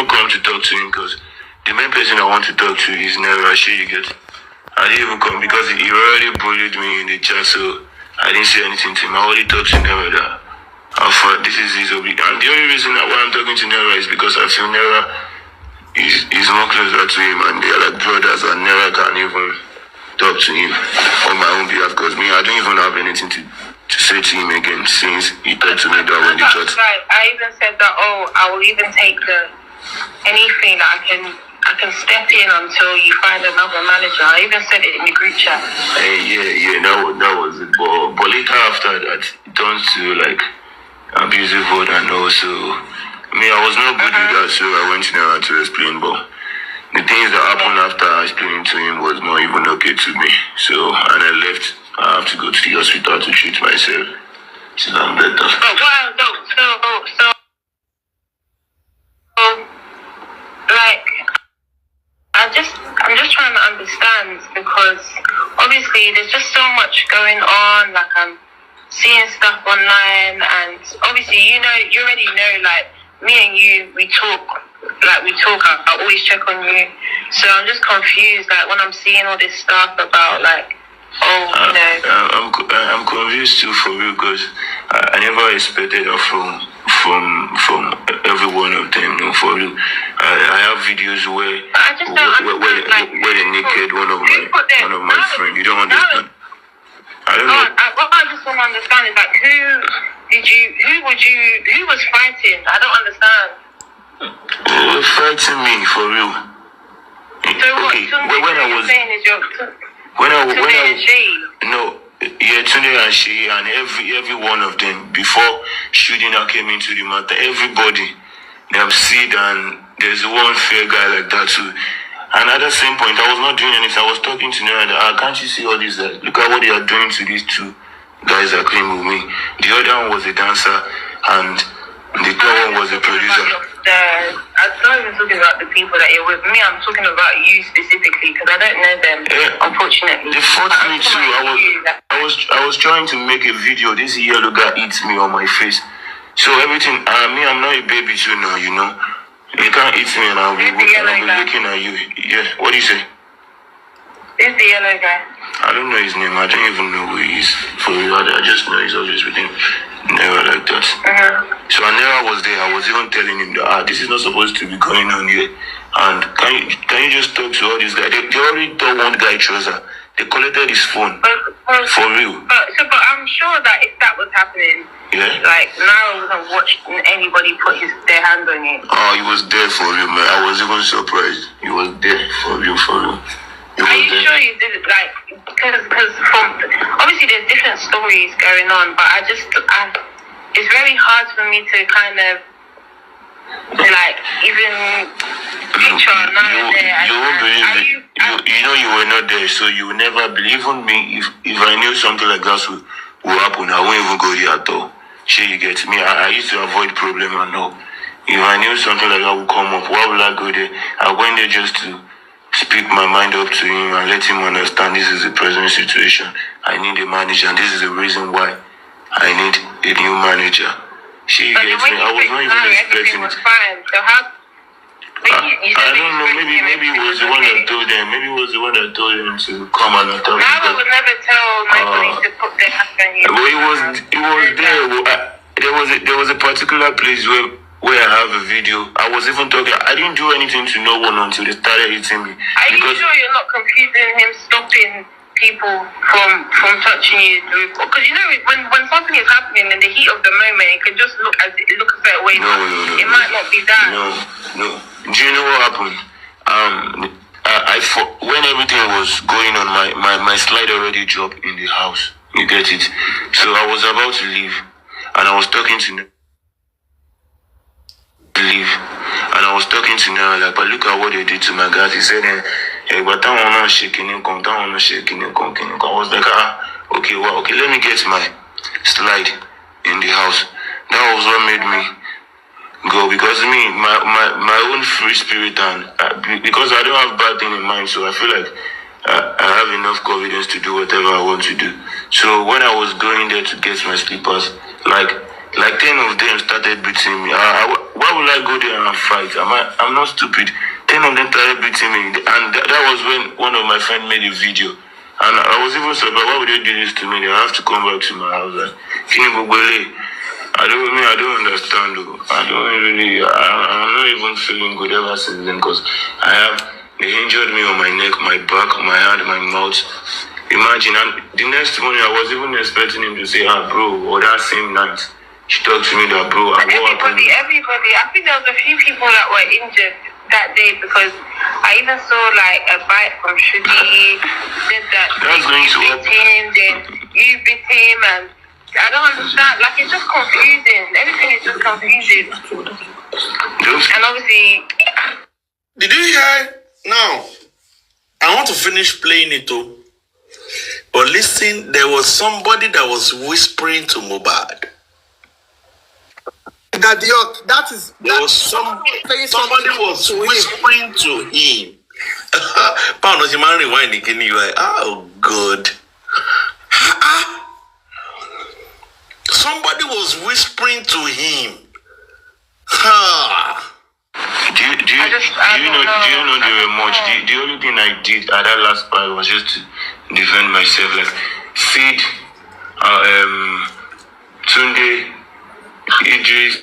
even come to talk to him because the main person I want to talk to is Naira. You get. I didn't even come because he already bullied me in the chat, so I didn't say anything to him. I already talked to Naira that this is his obligation. And the only reason why I'm talking to Naira is because I feel Naira is more closer to him and they're like brothers, and Naira can't even talk to him on my own behalf because me, I don't even have anything to say to him again since he talked to me that when the church. Right. I even said that, I will even take anything that I can step in until you find another manager. I even said it in the group chat. Yeah, that was it. But later after that, it turns to like abusive word, and also me, I was not good with that, so I went to Naira to explain, but the things that happened after explaining to him was not even okay to me. So, and I left. I have to go to the hospital to treat myself till I'm better. Like, I'm just trying to understand because obviously there's just so much going on. Like, I'm seeing stuff online, and obviously you already know. Like, me and you, we talk. I always check on you. So I'm just confused. Like, when I'm seeing all this stuff about like, I'm confused too for real because I never expected that from every one of them. No, for real. I have videos where the naked one of my friends. You don't understand. I don't know. What I just want to understand is like who was fighting? I don't understand. Who was fighting me for real? So what? Okay, when I was saying is Tunde and she and every one of them before shooting that came into the matter, everybody they have seen, and there's one fair guy like that too. And at the same point, I was not doing anything. I was talking to Naira that, can't you see all these guys? Look at what they are doing to these two guys that came with me. The other one was a dancer, and the third one was a producer. I'm not even talking about the people that you're with. Me, I'm talking about you specifically because I don't know them, unfortunately. They fought me too. I was trying to make a video. This yellow guy eats me on my face. So everything, I'm not a baby too now, you know. You can't eat me and I'll be looking at you. Yeah, what do you say? Who's the yellow guy? I don't know his name. I don't even know who he is. For real, I just know he's always with him. Never like that. So Naira was there. I was even telling him that this is not supposed to be going on here. And can you just talk to all these guys? They already told one guy trouser. They collected his phone. For real. But I'm sure that if that was happening, like Naira wasn't watching anybody put their hands on you. Oh, he was there for real, man. I was even surprised. He was there for real. Are you sure you did it? Like, because obviously there's different stories going on, but it's very hard for me to kind of like even picture Naira there. You won't believe it. You know you were not there, so you will never believe. Even me, if I knew something like that would happen, I wouldn't even go there at all. Sure, you get me. I used to avoid problem and all. If I knew something like that would come up, why would I go there? I went there just to speak my mind up to him and let him understand this is the present situation. I need a manager, and this is the reason why I need a new manager. She gets me. I was not even expecting it. I don't know. Maybe it was the one that told them. Maybe it was the one that told him to come and attack. Naira would never tell nobody to put their hands on you. Well, it was there. There was a particular place where I have a video. I was even talking. I didn't do anything to no one until they started hitting me. Are you sure you're not confusing him stopping people from touching you? Because you know when something is happening in the heat of the moment, it can just look a certain way. No. It might not be that. No. Do you know what happened? When everything was going on, my slide already dropped in the house. You get it? So I was about to leave, and I was talking to Naira, like, but look at what they did to my guys. He said, but that one not shaking him, that one not shaking him. I was like, okay, let me get my slide in the house. That was what made me go, because me, my own free spirit, and because I don't have bad thing in mind, so I feel like I have enough confidence to do whatever I want to do. So when I was going there to get my slippers, like like 10 of them started beating me. Why would I go there and fight? I'm not stupid. 10 of them started beating me, and that was when one of my friends made a video. And I was even surprised, why would they do this to me? They have to come back to my house. Like, I don't understand though. I'm not even feeling good ever since then, because they injured me on my neck, my back, my hand, my mouth. Imagine, and the next morning I was even expecting him to say, bro, or that same night, she talked to me that, bro, everybody, I think there was a few people that were injured that day, because I even saw like a bite from Shugi, said that that's going to beat him, then you beat him, and I don't understand. Like, it's just confusing. Everything is just confusing. And obviously, did you hear? Now, I want to finish playing it too. But listen, there was somebody that was whispering to Mohbad. That is. There was somebody was whispering to him. Pound of man rewinding, can you like, oh God. Somebody was whispering to him. Do you know the remote? The only thing I did at that last part was just to defend myself. Like, Sid, Tunde, Idris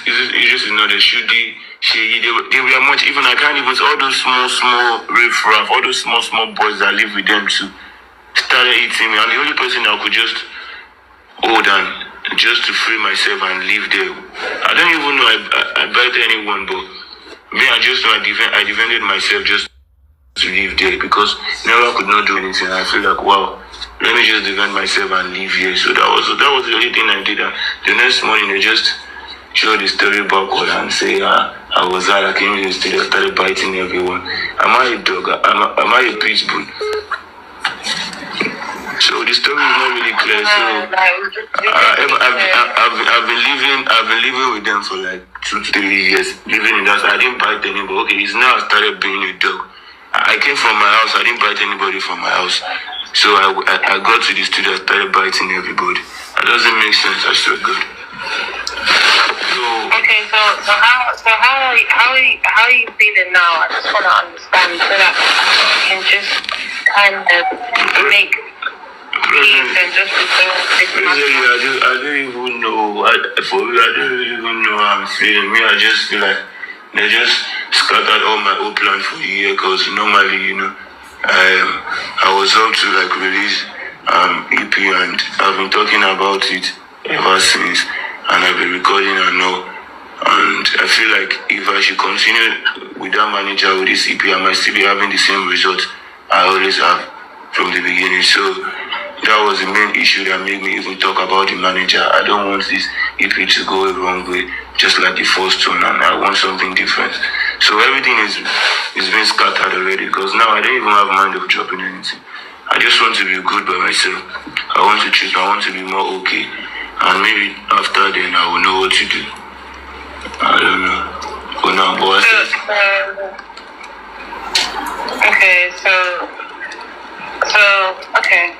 is not a Shudi, they were much, even I can't even, all those small riff-raff, all those small boys that live with them too, started eating me, and the only person I could just hold on, just to free myself and live there. I don't even know I bite anyone, but me, I just know I defended myself just to live there, because Naira could not do anything. I feel like, wow, let me just defend myself and live here. So that was the only thing I did. The next morning, they just showed the story backward and say, I was out, I came to the studio, started biting everyone. Am I a dog? Am I a pit bull? So the story is not really clear. So I've been living with them for like 2 to 3 years. Living in that, I didn't bite anybody. Okay, it's now I started being a dog. I came from my house. I didn't bite anybody from my house. So I got to the studio, I started biting everybody. That doesn't make sense. I swear God. Okay, so how are you feeling now? I just want to understand so that you can just kind of make peace and just resolve this matter. I don't even know. I don't even know how I'm feeling. Me, I just feel like they just scattered all my old plans for the year, because normally, I was up to like release EP, and I've been talking about it ever since, and I've been recording and all. And I feel like if I should continue with that manager with this EP, I might still be having the same result I always have from the beginning. So that was the main issue that made me even talk about the manager. I don't want this EP to go a wrong way, just like the first one, and I want something different. So everything is being scattered already, because now I don't even have mind of dropping anything. I just want to be good by myself. I want to be more okay, and maybe after then I will know what to do. I don't know. For now, boy. Okay.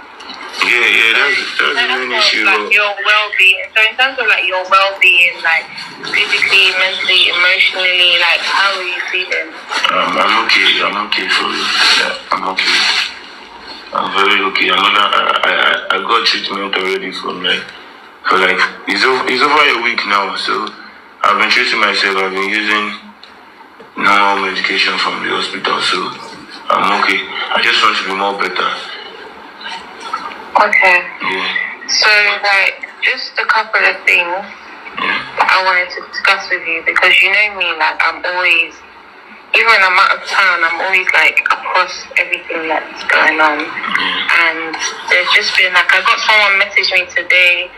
Yeah, that's the main issue. Like your well-being. So in terms of like your well-being, like physically, mentally, emotionally, like how are you feeling? I'm okay for you. Yeah, I'm okay. I'm very okay. I got treatment already for like it's over a week now. So I've been treating myself. I've been using normal medication from the hospital. So I'm okay. I just want to be more better. Okay. Yeah. So, like, just a couple of things that I wanted to discuss with you, because you know me, like, I'm always, even when I'm out of town, I'm always, like, across everything that's going on. And there's just been, like, I got someone message me today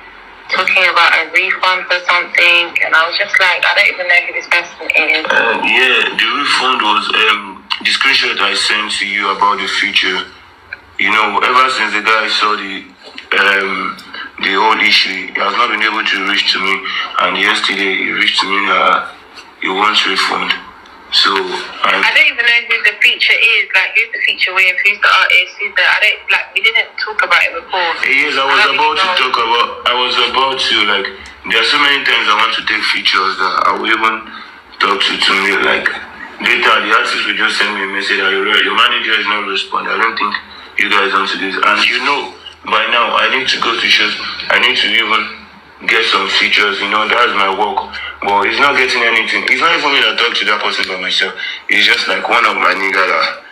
talking about a refund for something, and I was just like, I don't even know who this person is. Yeah, the refund was, the screenshot I sent to you about the future. Ever since the guy saw the whole issue, he has not been able to reach to me. And yesterday, he reached to me that he wants refund. So I don't even know who the feature is. Like, who's the feature with? Who's the artist? We didn't talk about it before. Yes, I was about to there are so many times I want to take features that I will even talk to me like later the artist will just send me a message that your manager is not responding. I don't think you guys want to do this. And you know, by now I need to go to shows. I need to even get some features, that's my work. But it's not getting anything. It's not even me that talk to that person by myself. It's just like one of my niggas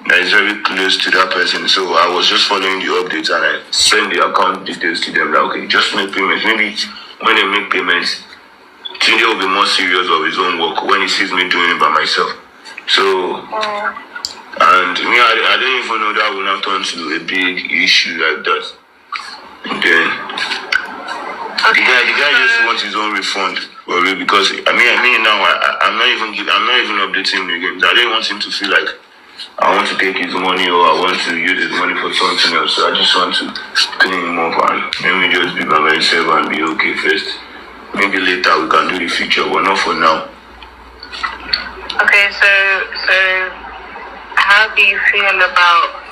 that is very close to that person. So I was just following the updates and I send the account details to them. Like, okay, just make payments. Maybe when they make payments, Tunde will be more serious of his own work when he sees me doing it by myself. So, and me, I don't even know that will not turn to a big issue like that. And then, the guy just wants his own refund for real because I mean now I'm not even updating him again. I don't want him to feel like I want to take his money or I want to use his money for something else. So I just want to clean him up and let me just be by myself and be okay first. Maybe later we can do the future, but not for now. Okay, so how do you feel about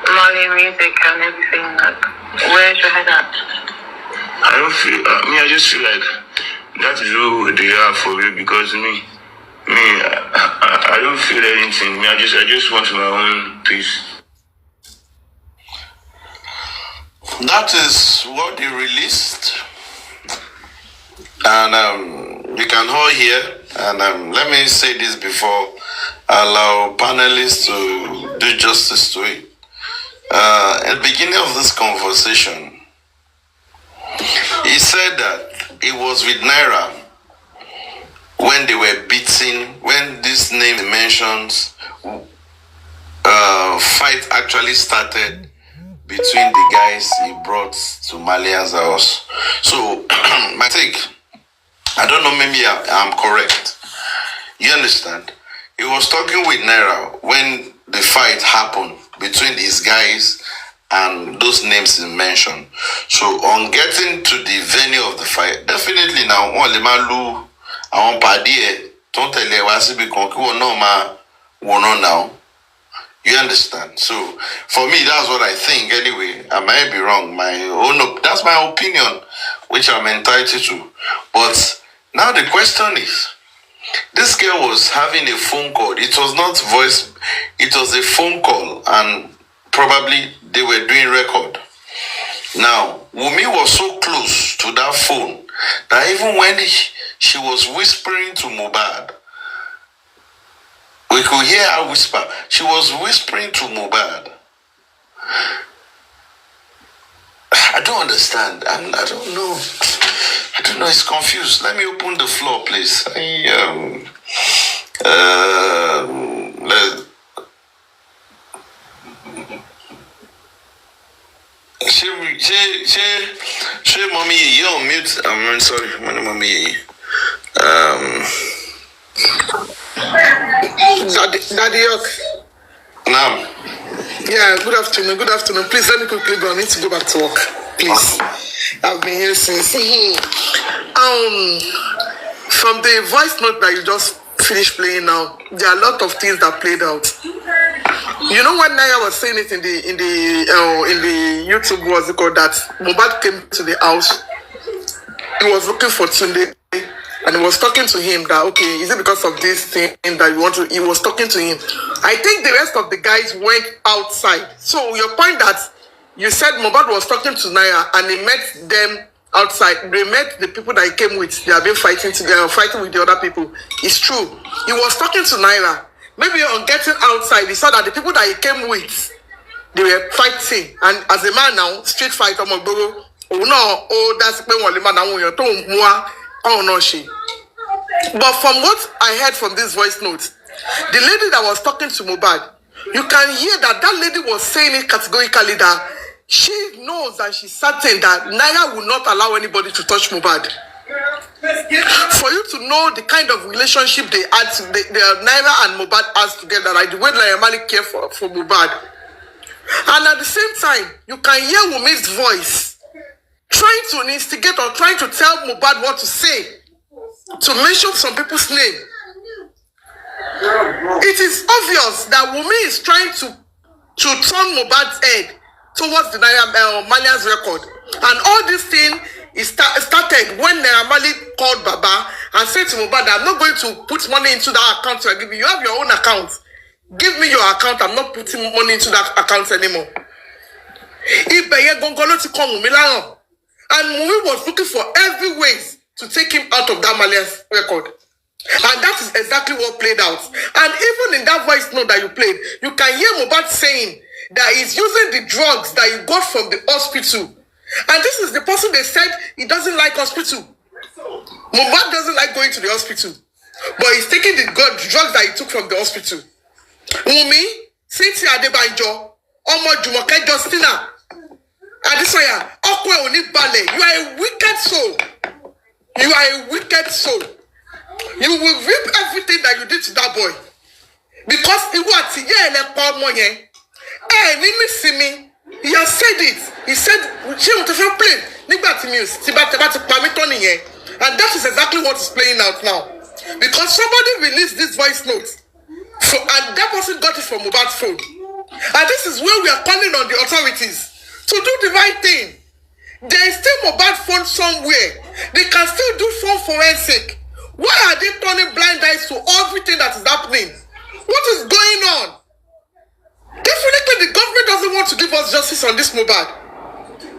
Mali music and everything? Like, where's your head at? I don't feel. I just feel like that is who they are for real because I don't feel anything. I just want my own peace. That is what they released. And you can all hear. And let me say this before I allow panelists to do justice to it. At the beginning of this conversation, he said that it was with Naira when they were beating, when this name mentions fight actually started between the guys he brought to Malian's house. So, my take, I don't know, maybe I'm correct. You understand? He was talking with Naira when the fight happened between his guys and those names he mentioned. So, on getting to the venue of the fight, definitely now, I want party. Don't tell you what's because now. You understand? So, for me, that's what I think anyway. I might be wrong. That's my opinion, which I'm entitled to. But now the question is, this girl was having a phone call. It was not voice. It was a phone call, and probably they were doing record. Now, Wunmi was so close to that phone that even when she was whispering to Mohbad, we could hear her whisper. She was whispering to Mohbad. I don't understand. I don't know. I don't know. It's confused. Let me open the floor, please. She, mommy, you're on mute. I'm sorry, mommy. Daddy York. Now. Yeah, good afternoon. Please let me quickly go. I need to go back to work. Please. I've been here since. From the voice note that you just finished playing now, there are a lot of things that played out. You know when Naira was saying it in the YouTube, was it called that Mohbad came to the house, he was looking for Tunde. And he was talking to him that, okay, is it because of this thing that you want to... He was talking to him. I think the rest of the guys went outside. So your point that you said Mohbad was talking to Naira and he met them outside. They met the people that he came with. They have been fighting together, fighting with the other people. It's true. He was talking to Naira. Maybe on getting outside, he saw that the people that he came with, they were fighting. And as a man now, street fighter, that's oh no, she. But from what I heard from this voice note, the lady that was talking to Mohbad, you can hear that lady was saying it categorically that she knows and she's certain that Naira will not allow anybody to touch Mohbad. For you to know the kind of relationship they had, Naira and Mohbad has together, like the way Naira Mali care for Mohbad. And at the same time, you can hear Wunmi's voice trying to instigate or trying to tell Mohbad what to say, to mention some people's name. It is obvious that Wunmi is trying to turn Mohbad's head towards the Malian's record. And all this thing it started when Naira called Baba and said to Mohbad, I'm not going to put money into that account I give you. You have your own account. Give me your account. I'm not putting money into that account anymore. And Wunmi was looking for every ways to take him out of that Malian's record. And that is exactly what played out. And even in that voice note that you played, you can hear Mohbad saying that he's using the drugs that he got from the hospital. And this is the person they said he doesn't like hospital. Mohbad doesn't like going to the hospital. But he's taking the drugs that he took from the hospital. Wunmi, Cynthia Adebanjo, Omo Jumoke Justina, Adisaya, Okwe Onibale, you are a wicked soul. You are a wicked soul. You will reap everything that you did to that boy. Because he was he has said it. He said, and that is exactly what is playing out now. Because somebody released this voice note, and that person got it from Mohbad's phone. And this is where we are calling on the authorities to do the right thing. There is still Mohbad phone somewhere. They can still do phone forensic. Why are they turning blind eyes to everything that is happening? What is going on? Definitely the government doesn't want to give us justice on this Mohbad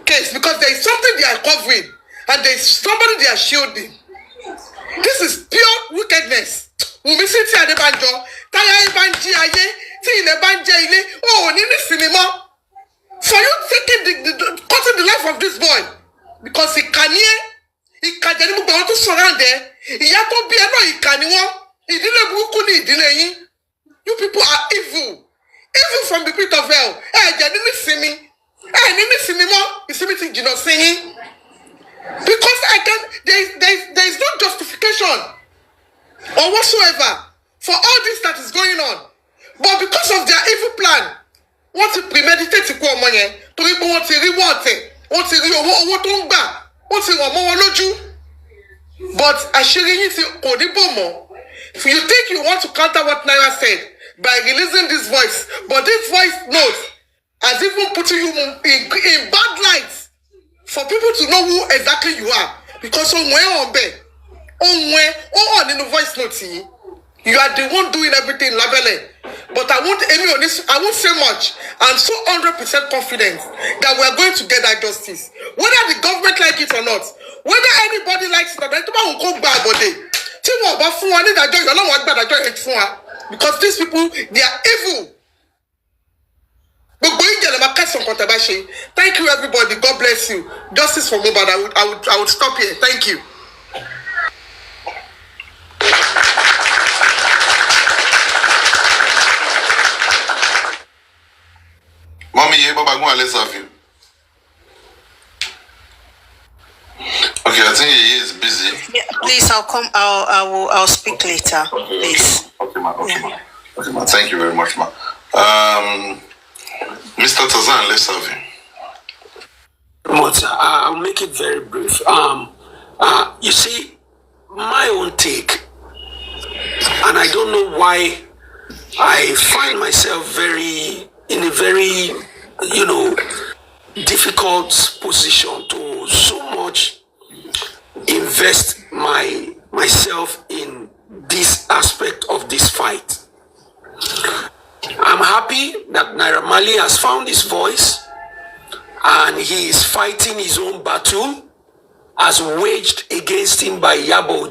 case because there is something they are covering and there is somebody they are shielding. This is pure wickedness. Wunmi Cynthia Adebanjo, Taya Ibanji Aye, Tine Banje Ile, oh, Nini Cinema. For you taking cutting the life of this boy because he can hear, he can to surround there. He has to be a no, he can you people are evil. Evil from the pit of hell. Hey, they didn't see me. Hey, didn't see me more. You see me think you're not singing? Because there is no justification or whatsoever for all this that is going on. But because of their evil plan, what to premeditate to go money, to be what to reward it, what to what to back, what to more. But assuring you, if you think you want to counter what Naira said by releasing this voice, but this voice note has even putting you in bad light for people to know who exactly you are. Because somewhere on bed, on in the voice note, you are the one doing everything labelling. But I won't say much. I'm so 100% confident that we are going to get that justice. Whether the government like it or not, whether anybody likes it or not, will go back body. Because these people, they are evil. Thank you, everybody. God bless you. Justice for Mohbad. I would stop here. Thank you. Mommy, Baba, go and let's have you. Okay, I think he is busy. Yeah, please, I'll speak later. Please. Okay, ma. Okay, ma. Thank you very much, ma. Mr. Tazan, let's have you. I'll make it very brief. You see, my own take, and I don't know why I find myself in a very, difficult position to so much invest myself in this aspect of this fight. I'm happy that Naira Marley has found his voice and he is fighting his own battle as waged against him by Iyabo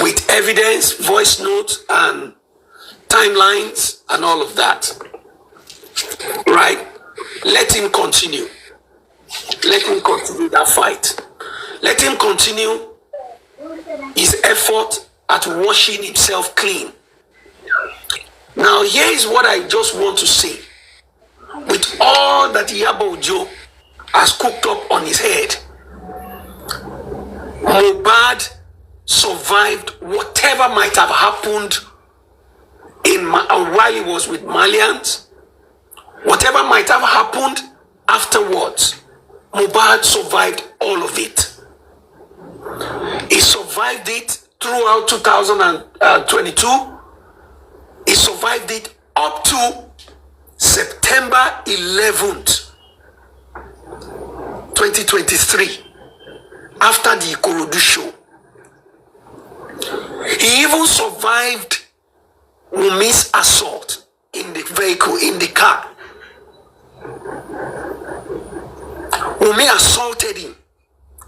with evidence, voice notes, and timelines and all of that. Right? Let him continue. Let him continue that fight. Let him continue his effort at washing himself clean. Now, here is what I just want to say. With all that Iyabo has cooked up on his head, Mohbad survived whatever might have happened while he was with Malians. Whatever might have happened afterwards, Mohbad survived all of it. He survived it throughout 2022. He survived it up to September 11th. 2023, after the Ikorodu show. He even survived Wunmi's assault in the vehicle, in the car. Wunmi assaulted him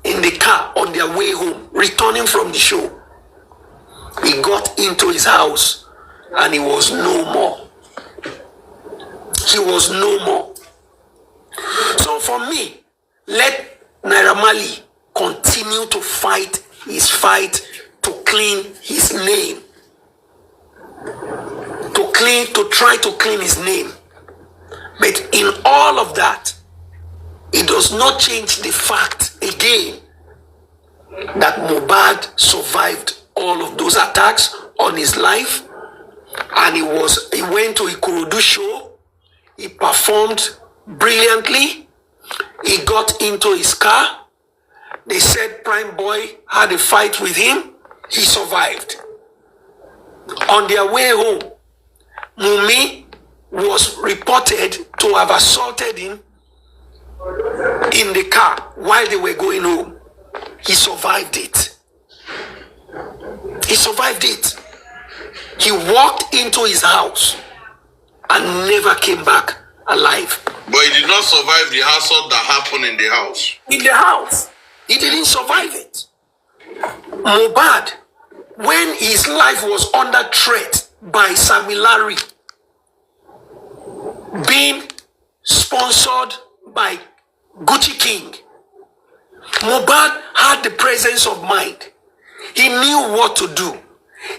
in the car on their way home, returning from the show. He got into his house and he was no more. He was no more. So for me, let Naira Marley continue to fight his fight to clean his name. To try to clean his name. But in all of that, it does not change the fact again that Mohbad survived all of those attacks on his life, and he went to Ikorodu show. He performed brilliantly. He got into his car. They said Prime Boy had a fight with him. He survived. On their way home, Wunmi was reported to have assaulted him in the car while they were going home. He survived it. He survived it. He walked into his house and never came back alive. But he did not survive the assault that happened in the house. In the house. He didn't survive it. Mohbad, when his life was under threat by Sami Larry, being sponsored by Gucci King, Mohbad had the presence of mind. He knew what to do.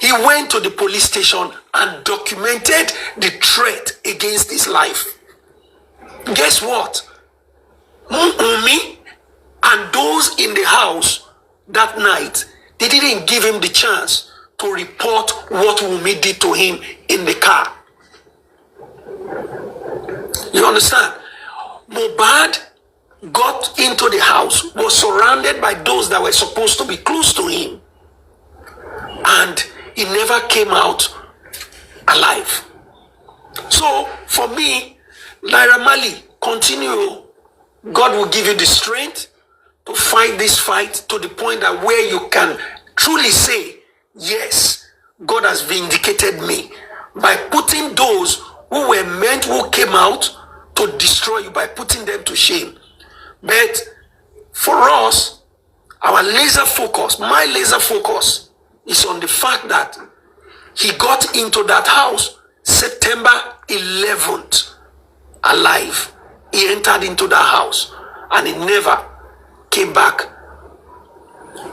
He went to the police station and documented the threat against his life. Guess what? Wunmi and those in the house that night, they didn't give him the chance to report what Wunmi did to him in the car. You understand? Mohbad got into the house, was surrounded by those that were supposed to be close to him, and he never came out alive. So for me, Naira Marley, continue. God will give you the strength to fight this fight to the point that where you can truly say, yes, God has vindicated me by putting those who were meant, who came out to destroy you, by putting them to shame. But for us, our laser focus, my laser focus, is on the fact that he got into that house September 11th alive. He entered into that house and he never came back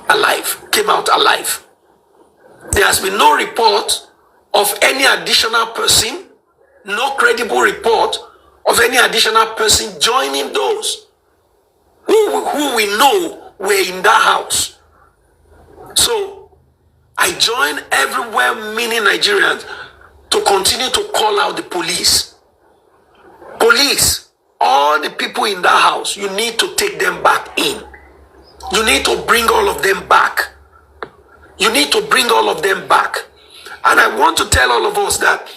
alive, came out alive. There has been no report of any additional person, no credible report of any additional person joining those who we know were in that house. So I join every well-meaning Nigerians to continue to call out the police. Police, all the people in that house, you need to take them back in. You need to bring all of them back. You need to bring all of them back. And I want to tell all of us that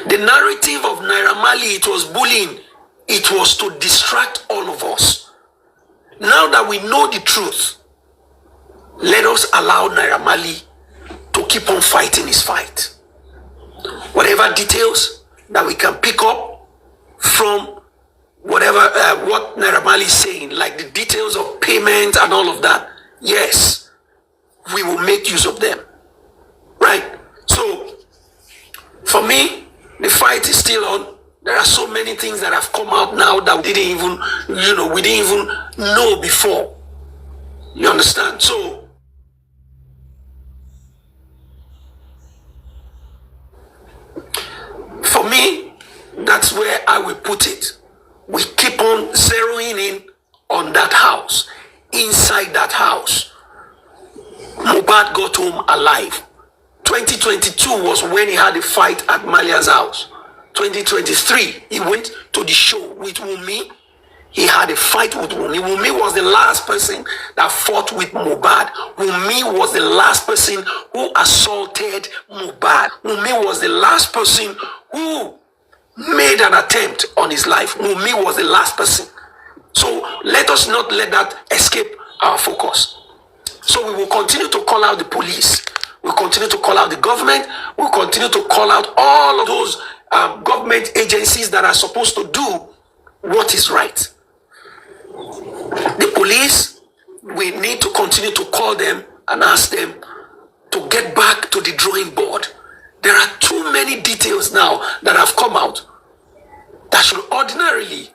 the narrative of Naira Marley, it was bullying. It was to distract all of us. Now that we know the truth, let us allow Naira Marley to keep on fighting his fight. Whatever details that we can pick up from whatever what Naira Marley is saying, like the details of payment and all of that, yes, we will make use of them. Right? So, for me, the fight is still on. There are so many things that have come out now that we didn't even know before. You understand? So, for me, that's where I will put it. We keep on zeroing in on that house. Inside that house, Mohbad got home alive. 2022 was when he had a fight at Malia's house. 2023, he went to the show with Wunmi. He had a fight with Wunmi. Wunmi was the last person that fought with Mohbad. Wunmi was the last person who assaulted Mohbad. Wunmi was the last person who made an attempt on his life. Wunmi was the last person. So Let us not let that escape our focus. So we will continue to call out the police. We'll continue to call out the government. We'll continue to call out all of those government agencies that are supposed to do what is right. The police, we need to continue to call them and ask them to get back to the drawing board. There are too many details now that have come out that should ordinarily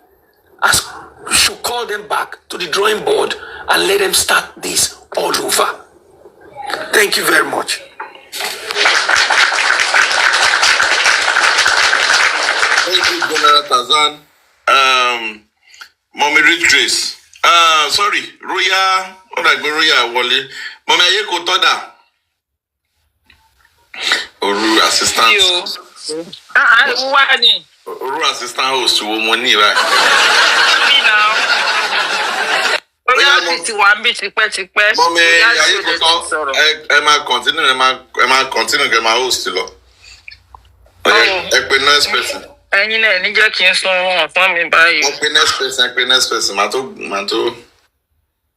should call them back to the drawing board and let them start this all over. Thank you very much. Thank you, General Tazan. Mommy Rich Grace. Sorry, Roya. What I go Roya Wally. Mommy Ayeko Toda. Oru assistant. Oru assistant host to Wunmi, right? Me now. Mommy Ayeko Toda. Emma continue. Get my host to law. Next person. Ẹ̀yin náà ní jẹ́ kí n sọ ọ̀pọ̀ mi báyìí. Next person. Mato.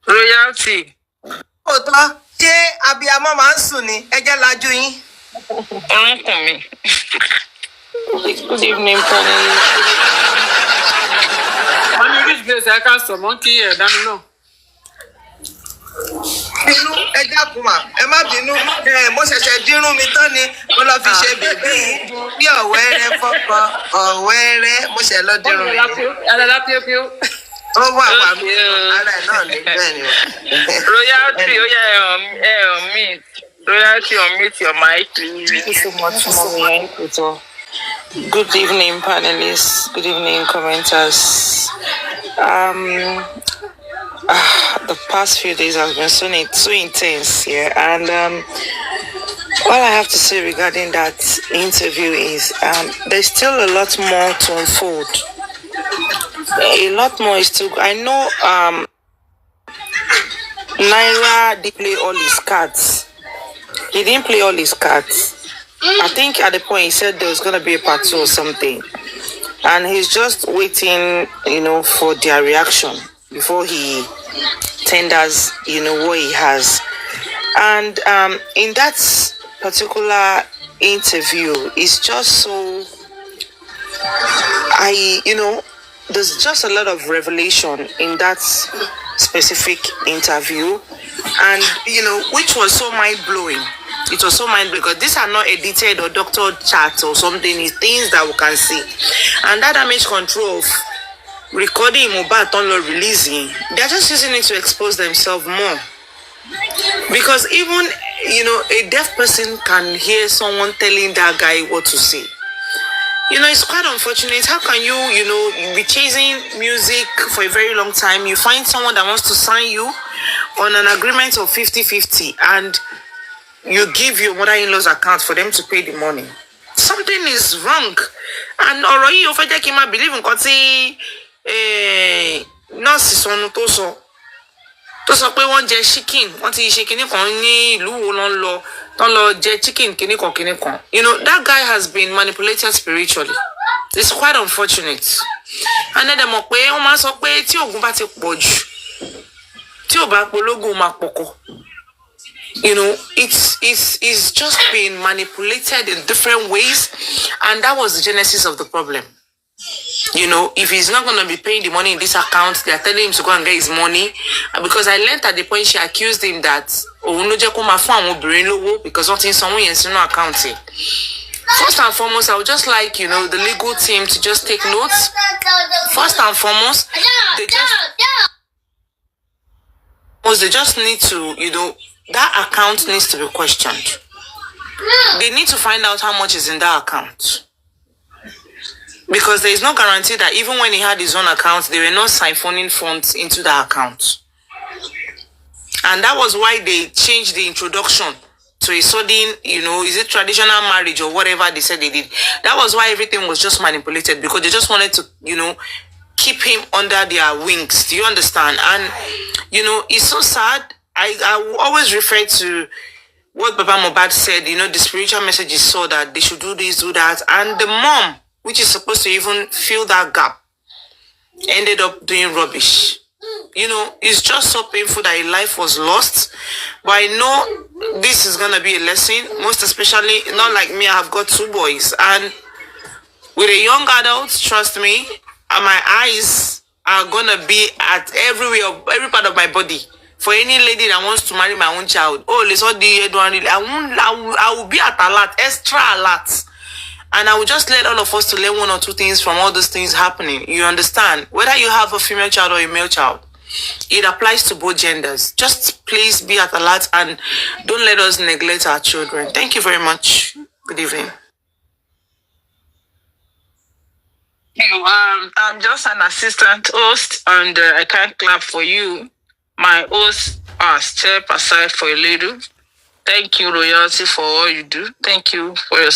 Royalty. Òótọ́, ṣé abiyamọ máa ń sùn ni? Ẹ jẹ́ lajú yín. Orúnkún mi. Good evening, Penny. Wọ́n ní rich place ẹ̀ka sọ̀mọ́ kí ẹ̀dá mi náà. Bínú ẹ dákun mà, ẹ má bínú. Mo ṣẹ̀ṣẹ̀ dírún mi tán ni mo lọ fi ṣe bèbí bí ọ̀wẹ́rẹ́ fọ́pọ̀ ọ̀wẹ́rẹ́ mo ṣẹ̀ lọ dírún mi. Ẹ̀dá píópíó. Ó wà mí ara ẹ̀ náà ní bẹ́ẹ̀ ni. Royalty, ó yẹ meet. Royalty, unmute your mic, please. Thank you so much, Mommy. Good evening, panelists. Good evening, commenters. The past few days has been so intense here, and all I have to say regarding that interview is there's still a lot more to unfold. A lot more is still. I know Naira did play all his cards. He didn't play all his cards. I think at the point he said there was gonna be a part 2 or something, and he's just waiting, for their reaction before he tenders, what he has. And in that particular interview, it's just so, there's just a lot of revelation in that specific interview, and which was so mind-blowing. It was so mind-blowing because these are not edited or doctored charts or something. It's things that we can see, and that damage control of recording Mohbad on releasing, they're just using it to expose themselves more. Because even a deaf person can hear someone telling that guy what to say. It's quite unfortunate. How can you be chasing music for a very long time? You find someone that wants to sign you on an agreement of 50-50, and you give your mother-in-law's account for them to pay the money. Something is wrong. And already you find that believe in Koti nurse sọnù tó sọ pé wọ́n jẹ chicken, wọ́n ti ṣe kinní kan ní ìlú wo lọ́n lọ jẹ chicken kinní kan. That guy has been manipulated spiritually. It's quite unfortunate. And then mọ̀ pé wọ́n máa sọ pé tí ogun bá ti pọ̀ jù, tí ò bá pológun máa pọ̀kọ̀. It's just been manipulated in different ways, and that was the genesis of the problem. If he's not going to be paying the money in this account, they're telling him to go and get his money. Because I learned at the point she accused him that because nothing someone in no accounting. First and foremost, I would just like the legal team to just take notes. First and foremost, they just need to that account needs to be questioned. They need to find out how much is in that account. Because there is no guarantee that even when he had his own account, they were not siphoning funds into the account. And that was why they changed the introduction to a sudden, is it traditional marriage or whatever they said they did. That was why everything was just manipulated, because they just wanted to, keep him under their wings. Do you understand? And, it's so sad. I will always refer to what Baba Mohbad said, the spiritual message is so that they should do this, do that. And the mom, which is supposed to even fill that gap, ended up doing rubbish. you know, it's just so painful that a life was lost. But I know this is gonna be a lesson, most especially not like me. I have got 2 boys, and with a young adult, trust me, and my eyes are gonna be at every part of my body. For any lady that wants to marry my own child, oh, let's all the I will be at alert, extra alert. And I will just let all of us to learn 1 or 2 things from all those things happening. You understand? Whether you have a female child or a male child, it applies to both genders. Just please be at alert and don't let us neglect our children. Thank you very much. Good evening. I'm just an assistant host, and I can't clap for you. My host has step aside for a little. Thank you, Royalty, for all you do. Thank you for your